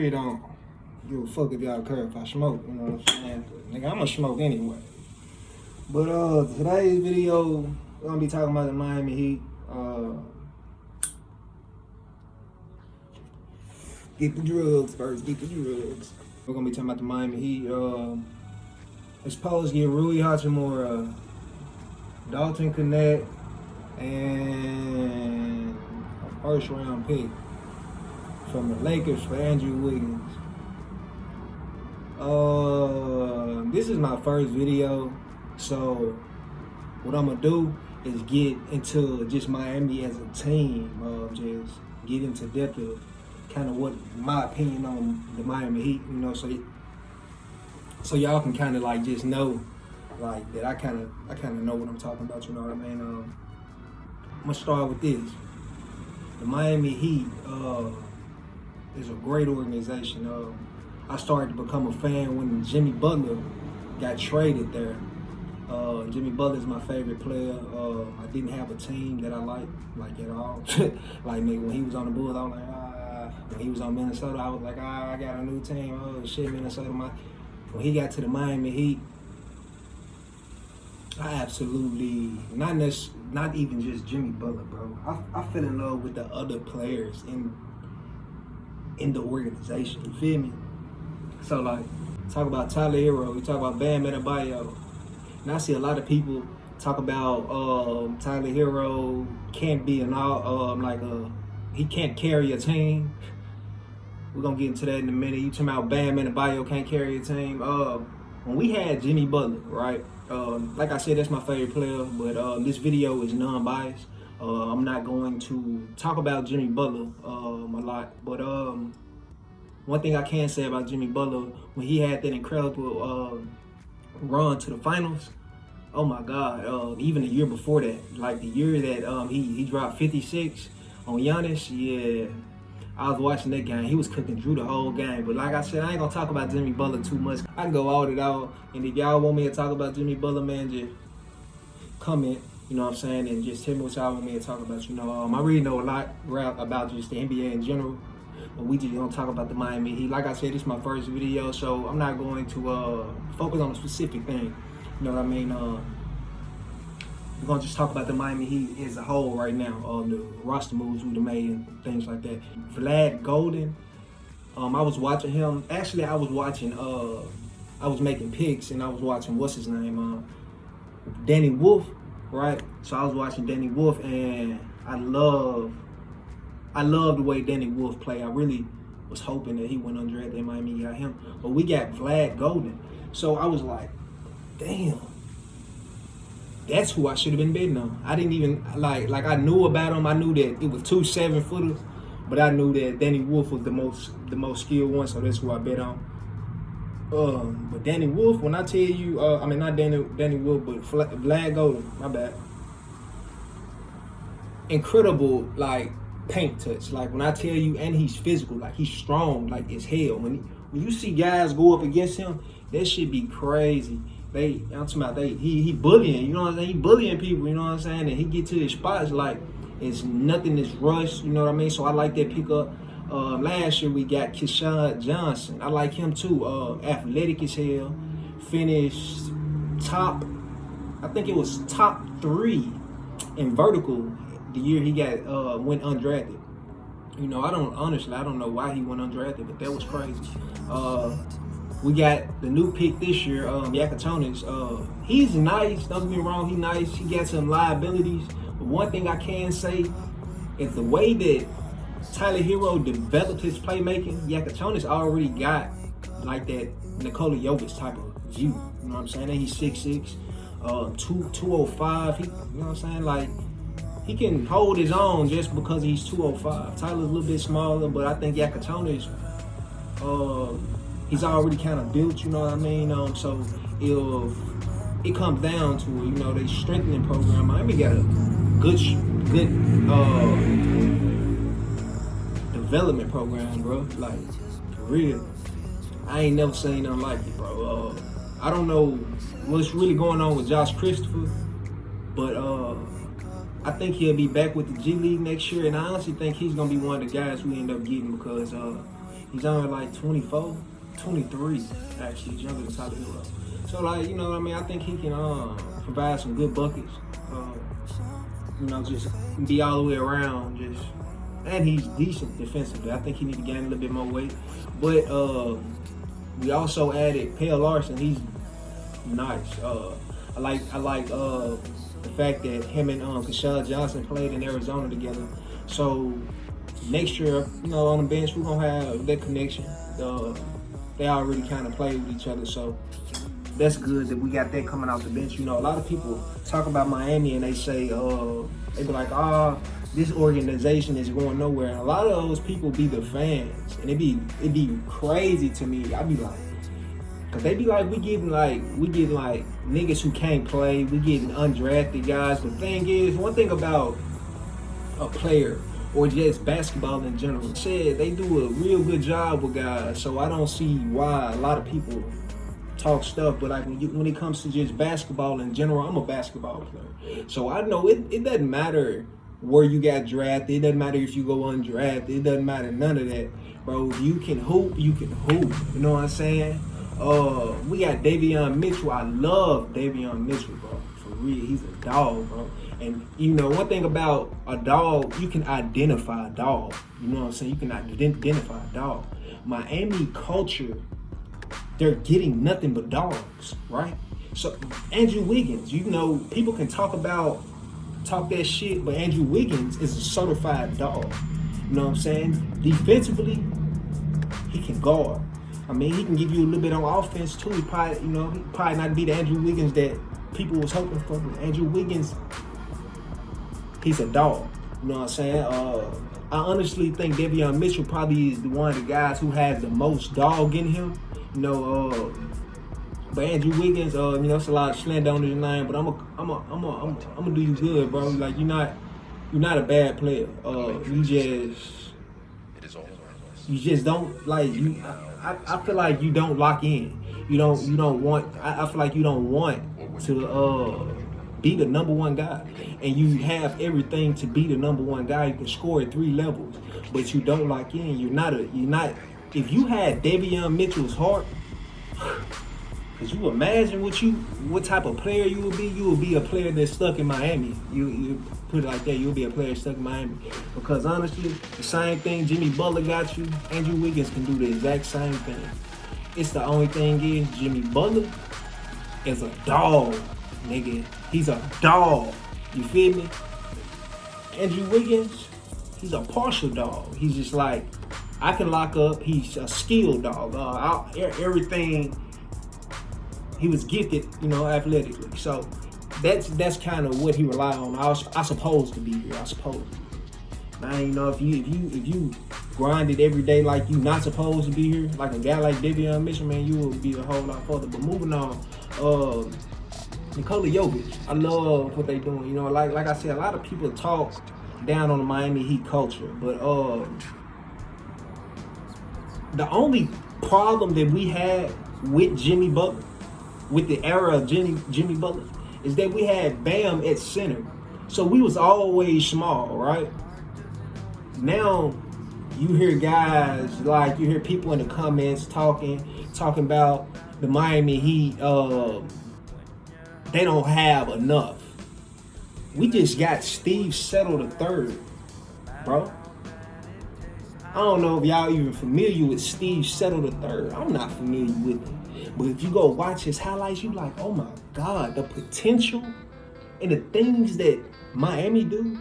really don't give a fuck if y'all care if I smoke, you know what I'm saying? Nigga, I'ma smoke anyway. But today's video, we're gonna be talking about the Miami Heat. Get the drugs first, get the drugs. We're gonna be talking about the Miami Heat. It's supposed to get Rui Hachimura, Dalton Knecht, and a first round pick from the Lakers for Andrew Wiggins. This is my first video, so what I'm gonna do is get into just Miami as a team, just get into depth of kind of what my opinion on the Miami Heat, you know, so y'all can kind of like just know like that I kind of know what I'm talking about, you know what I mean? I'm gonna start with this. The Miami Heat is a great organization. I started to become a fan when Jimmy Butler got traded there. Jimmy Butler is my favorite player. I didn't have a team that I like at all. Like nigga, when he was on the Bulls, I was like, when he was on Minnesota, I was like, I got a new team. Oh shit, Minnesota. When he got to the Miami Heat, I absolutely not even just Jimmy Butler, bro. I fell in love with the other players in the organization. You feel me? So like, talk about Tyler Hero, you talk about Bam Adebayo, and I see a lot of people talk about Tyler Hero can't be an he can't carry a team. We're gonna get into that in a minute. You talking about Bam Adebayo can't carry a team. When we had Jimmy Butler, right? Like I said, that's my favorite player, but this video is non-biased. I'm not going to talk about Jimmy Butler a lot, but one thing I can say about Jimmy Butler, when he had that incredible run to the finals, oh my God, even the year before that, like the year that he dropped 56 on Giannis, yeah, I was watching that game. He was cooking Drew the whole game. But like I said, I ain't gonna talk about Jimmy Butler too much. I can go all it out. And if y'all want me to talk about Jimmy Butler, man, just comment, you know what I'm saying, and just tell me what y'all want me to talk about. You know, I really know a lot about just the NBA in general. But we just gonna talk about the Miami Heat. Like I said, this is my first video, so I'm not going to focus on a specific thing. You know what I mean? We're gonna just talk about the Miami Heat as a whole right now. The roster moves we made and things like that. Vlad Golden, I was watching him. Actually, I was watching. I was making picks and I was watching what's his name, Danny Wolf, right? So I was watching Danny Wolf and I love the way Danny Wolf play. I really was hoping that he went undrafted and Miami got him, but we got Vlad Golden. So I was like, damn. That's who I should have been betting on. I didn't even like I knew about him. I knew that it was 2 7-footers, but I knew that Danny Wolf was the most skilled one, so that's who I bet on. But Danny Wolf, when I tell you, I mean not Danny Wolf, but Vlad Golden, my bad. Incredible, like paint touch. Like when I tell you, and he's physical, like he's strong, like as hell. When you see guys go up against him, that shit be crazy. I'm talking about he bullying, you know what I'm saying? He bullying people, you know what I'm saying? And he get to his spots like it's nothing is rushed, you know what I mean? So I like that pickup. Last year we got Keyshawn Johnson. I like him too. Athletic as hell. Finished top 3 in vertical the year he got went undrafted. You know, I don't know why he went undrafted, but that was crazy. We got the new pick this year, Yakatonis. He's nice, don't get me wrong, he's nice. He got some liabilities. But one thing I can say is the way that Tyler Hero developed his playmaking, Yakatonis already got like that Nikola Jokic type of view. You know what I'm saying? And he's 6'6", 205. You know what I'm saying? Like, he can hold his own just because he's 205. Tyler's a little bit smaller, but I think Yakatonis, he's already kind of built, you know what I mean? So if it comes down to it, you know, they strengthening program. Miami got a good development program, bro. Like, for real. I ain't never seen nothing like it, bro. I don't know what's really going on with Josh Christopher, but I think he'll be back with the G League next year, and I honestly think he's gonna be one of the guys we end up getting because He's only like 24, 23, actually. He's younger than Tyler Hero. So, like, you know what I mean? I think he can provide some good buckets. You know, just be all the way around. And he's decent defensively. I think he needs to gain a little bit more weight. But we also added Pale Larson. He's nice. I like the fact that him and Keshad Johnson played in Arizona together. So next year, you know, on the bench, we're gonna have that connection. They already kind of played with each other, so that's good that we got that coming out the bench. You know, a lot of people talk about Miami and they say, they be like, this organization is going nowhere. And a lot of those people be the fans, and it be crazy to me. I be like, cause they be like, we getting like niggas who can't play. We getting undrafted guys. The thing is, one thing about a player or just basketball in general, said they do a real good job with guys. So I don't see why a lot of people talk stuff, but like when it comes to just basketball in general, I'm a basketball player. So I know it doesn't matter where you got drafted. It doesn't matter if you go undrafted. It doesn't matter none of that, bro. If you can hoop, you can hoop. You know what I'm saying? We got Davion Mitchell. I love Davion Mitchell, bro. For real, he's a dog, bro. And you know, one thing about a dog, you can identify a dog. You know what I'm saying? You can identify a dog. Miami culture, they're getting nothing but dogs, right? So Andrew Wiggins, you know, people can talk that shit, but Andrew Wiggins is a certified dog. You know what I'm saying? Defensively, he can guard. I mean, he can give you a little bit on offense too. He probably not be the Andrew Wiggins that people was hoping for, but Andrew Wiggins, he's a dog. You know what I'm saying? I honestly think Davion Mitchell probably is one of the guys who has the most dog in him. You know, but Andrew Wiggins, you know, it's a lot of slander on his name, but I'm gonna do you good, bro. Like you're not a bad player. You just don't like you. I feel like you don't lock in. You don't want. I feel like you don't want to be the number one guy, and you have everything to be the number one guy. You can score at 3 levels, but you don't lock in. You're not. If you had Davion Mitchell's heart, could you imagine what type of player you would be? You would be a player that's stuck in Miami. You put it like that. You'll be a player stuck in Miami. Because honestly, the same thing Jimmy Butler got you, Andrew Wiggins can do the exact same thing. It's the only thing is Jimmy Butler is a dog, nigga. He's a dog. You feel me? Andrew Wiggins, he's a partial dog. He's just like, I can lock up. He's a skilled dog. Everything. He was gifted, you know, athletically. So that's kind of what he relied on. I supposed to be here. I suppose. Now, you know, if you grinded every day like you not supposed to be here, like a guy like Davion Mitchell, man, you would be a whole lot further. But moving on, Nikola Jokic, I love what they doing. You know, like I said, a lot of people talk down on the Miami Heat culture, but the only problem that we had with Jimmy Butler, with the era of Jimmy Butler, is that we had Bam at center. So we was always small, right? Now you hear guys, like you hear people in the comments talking about the Miami Heat, they don't have enough. We just got Steve Settle III, bro. I don't know if y'all even familiar with Steve Settle III. I'm not familiar with him. But if you go watch his highlights, you like, oh my God, the potential and the things that Miami do.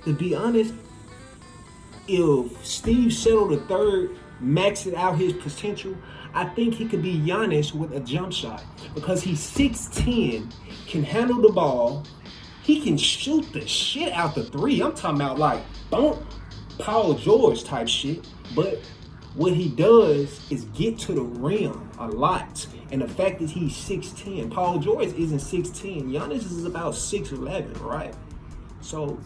To be honest, if Steve Settle III maxed out his potential, I think he could be Giannis with a jump shot. Because he's 6'10", can handle the ball. He can shoot the shit out the 3. I'm talking about like, Paul George type shit. But what he does is get to the rim a lot. And the fact that he's 6'10", Paul George isn't 6'10". Giannis is about 6'11", right? So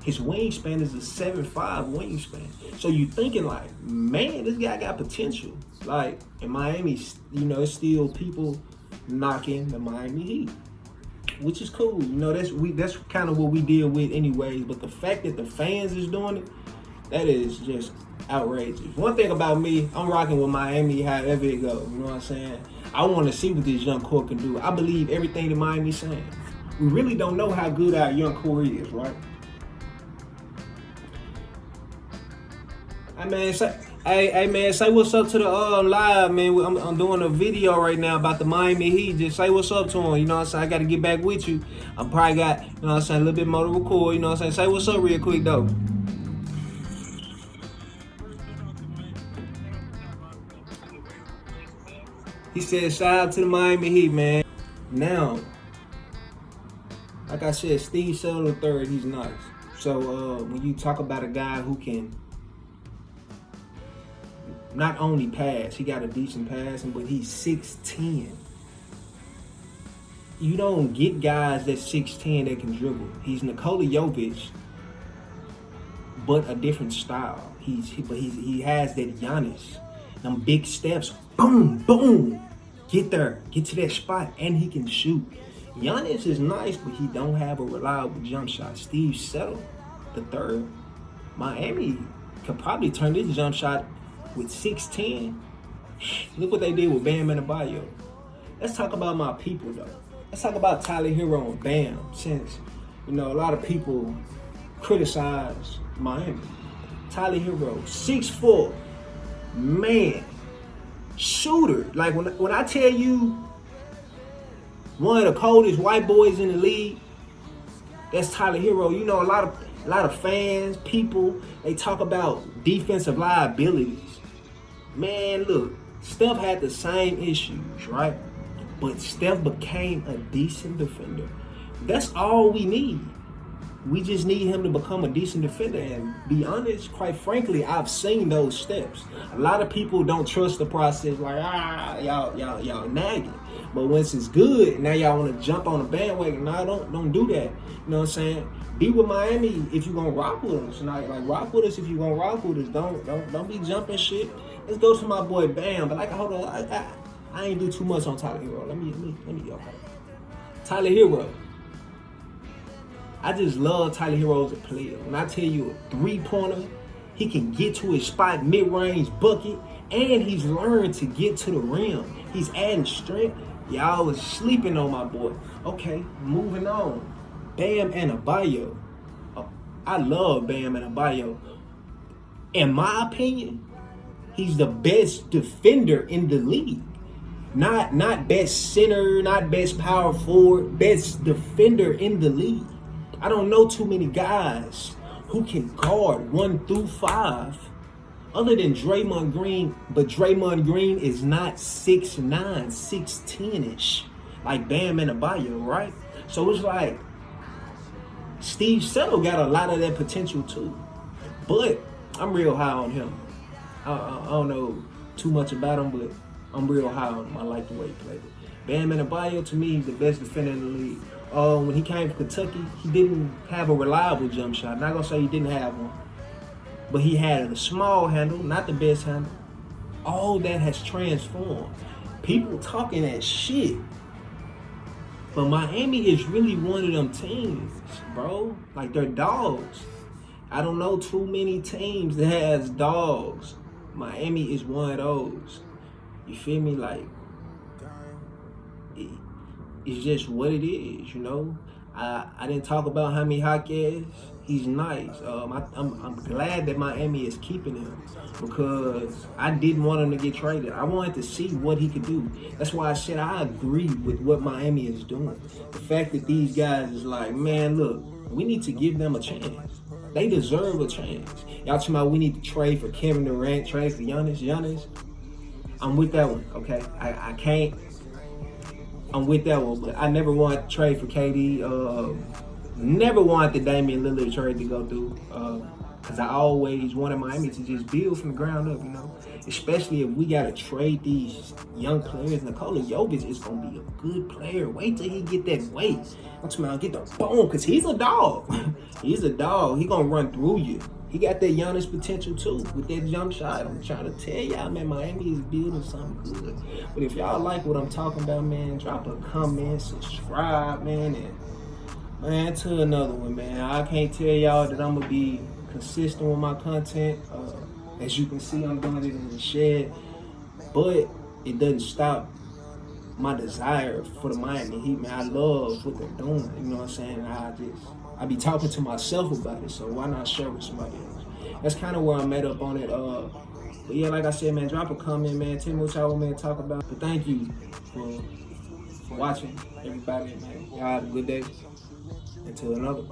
his wingspan is a 7'5" wingspan. So you thinking like, man, this guy got potential. Like in Miami, you know, it's still people knocking the Miami Heat, which is cool. You know, that's kind of what we deal with anyways. But the fact that the fans is doing it, that is just outrageous. One thing about me, I'm rocking with Miami however it go. You know what I'm saying? I want to see what this young core can do. I believe everything that Miami's saying. We really don't know how good our young core is, right? Hey man, say what's up to the live, man. I'm doing a video right now about the Miami Heat. Just say what's up to them. You know what I'm saying? I got to get back with you. I probably got, you know what I'm saying, a little bit more to record. You know what I'm saying? Say what's up real quick though. He said, shout out to the Miami Heat, man. Now, like I said, Steve Settle III, he's nice. So when you talk about a guy who can not only pass, he got a decent passing, but he's 6'10". You don't get guys that's 6'10" that can dribble. He's Nikola Jokic, but a different style. He has that Giannis. Them big steps, boom, boom. Get there, get to that spot, and he can shoot. Giannis is nice, but he don't have a reliable jump shot. Steve Settle III, Miami could probably turn this jump shot with 6'10". Look what they did with Bam Adebayo. Let's talk about my people, though. Let's talk about Tyler Hero and Bam, since, you know, a lot of people criticize Miami. Tyler Hero, 6'4", man, shooter. Like when I tell you one of the coldest white boys in the league, that's Tyler Hero. You know, a lot of fans, people, they talk about defensive liabilities. Man, look, Steph had the same issues, right? But Steph became a decent defender. That's all we need. We just need him to become a decent defender. And be honest, quite frankly, I've seen those steps. A lot of people don't trust the process, like, y'all nagging. But once it's good, now y'all want to jump on the bandwagon. No, don't do that. You know what I'm saying? Be with Miami if you're gonna rock with us. Like rock with us if you're gonna rock with us. Don't be jumping shit. Let's go to my boy Bam. But like, hold on, I ain't do too much on Tyler Hero. Let me go. Tyler Hero. I just love Tyler Hero as a player. When I tell you a three-pointer, he can get to his spot, mid-range bucket, and he's learned to get to the rim. He's adding strength. Y'all was sleeping on my boy. Okay, moving on. Bam Adebayo. I love Bam Adebayo. In my opinion, he's the best defender in the league. Not best center, not best power forward, best defender in the league. I don't know too many guys who can guard 1 through 5 other than Draymond Green, but Draymond Green is not 6'9", 6'10"-ish like Bam Adebayo, right? So it's like Steve Settle got a lot of that potential too. But I'm real high on him. I don't know too much about him, but I'm real high on him. I like the way he played. Bam Adebayo, to me, he's the best defender in the league. When he came to Kentucky, he didn't have a reliable jump shot. I'm not going to say he didn't have one. But he had a small handle, not the best handle. All that has transformed. People talking that shit. But Miami is really one of them teams, bro. Like, they're dogs. I don't know too many teams that has dogs. Miami is one of those. You feel me? Like, it's just what it is, you know. I didn't talk about Jaime Jaquez. He's nice. I'm glad that Miami is keeping him because I didn't want him to get traded. I wanted to see what he could do. That's why I said I agree with what Miami is doing. The fact that these guys is like, man, look, we need to give them a chance. They deserve a chance. Y'all talking about we need to trade for Kevin Durant, trade for Giannis. I'm with that one, okay? I can't. I'm with that one, but I never wanted to trade for KD. Never wanted the Damian Lillard trade to go through. Because I always wanted Miami to just build from the ground up, you know. Especially if we got to trade these young players. Nikola Jokic is going to be a good player. Wait till he get that weight. I'm talking about get the bone, because he's a dog. He's a dog. He going to run through you. He got that Giannis potential too with that jump shot. I'm trying to tell y'all, man, Miami is building something good. But if y'all like what I'm talking about, man, drop a comment, subscribe, man, and man, to another one, man. I can't tell y'all that I'm gonna be consistent with my content. As you can see, I'm doing it in the shed, but it doesn't stop my desire for the Miami Heat, man. I love what they're doing. You know what I'm saying? I be talking to myself about it, so why not share with somebody else? That's kind of where I'm at up on it. But yeah, like I said, man, drop a comment, man. Tell me what y'all want me to talk about. But thank you for watching, everybody, man. Y'all have a good day. Until another.